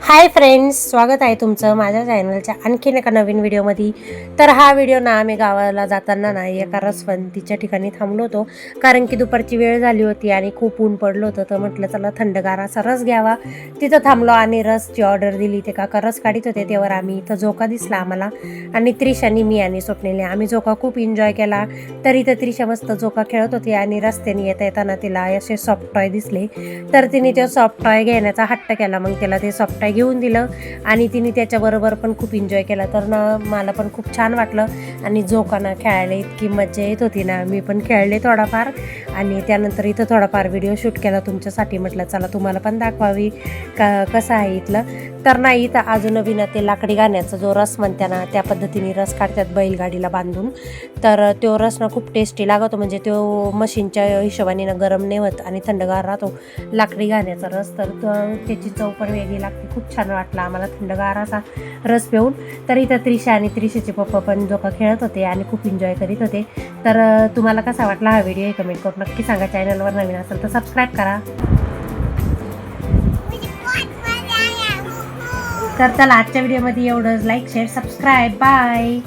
Hi friends, स्वागत आहे तुमचं माझ्या चॅनलच्या आणखीन एका नवीन व्हिडिओमध्ये. तर हा व्हिडिओ ना आम्ही गावाला जाताना ना एका रसवंतीच्या ठिकाणी थांबलो होतो, कारण की दुपारची वेळ झाली होती आणि खूप ऊन पडलं होतं. तर म्हटलं चला थंडगार असा रस घ्यावा. तिथं थांबलो आणि रसची ऑर्डर दिली. ते काका रस काढत होते तेव्हा आम्ही इथं झोका दिसला आम्हाला, आणि त्रिशानी मी आणि स्वप्नेने आम्ही झोका खूप एन्जॉय केला. तर इथं त्रिशा मस्त झोका खेळत होती आणि रस्त्याने येताना तिला असे सॉफ्ट टॉय दिसले. तर तिने तो सॉफ्ट टॉय घेण्याचा हट्ट केला. मग तिला ते सॉफ्ट टॉय घेऊन दिलं आणि तिने त्याच्याबरोबर पण खूप एन्जॉय केला. तर ना मला पण खूप छान वाटलं आणि झोकाना खेळायला इतकी मजा येत होती ना, मी पण खेळले थोडाफार आणि त्यानंतर इथं थोडाफार व्हिडिओ शूट केला तुमच्यासाठी. म्हटलं चला तुम्हाला पण दाखवावी कसं आहे इथलं. तर नाही इथं अजून नवीन ते लाकडी गाण्याचा जो रस म्हणते ना त्या पद्धतीने रस काढतात बैलगाडीला बांधून. तर तो रस ना खूप टेस्टी लागतो, म्हणजे तो मशीनच्या हिशोबाने ना गरम नाही होत आणि थंडगार राहतो लाकडी गाण्याचा रस. तर त्याची चव पण वेगळी लागते. खूप छान वाटला आम्हाला थंडगार असा रस पिऊन. तर इथं त्रिशा आणि त्रिशाचे पप्पा पण झोका खेळत होते आणि खूप एन्जॉय करीत होते. तर तुम्हाला कसा वाटला हा व्हिडिओ कमेंट करून नक्की सांगा. चॅनलवर नवीन असेल तर सबस्क्राईब करा. तर चला आजच्या व्हिडिओमध्ये एवढंच. Like share subscribe bye.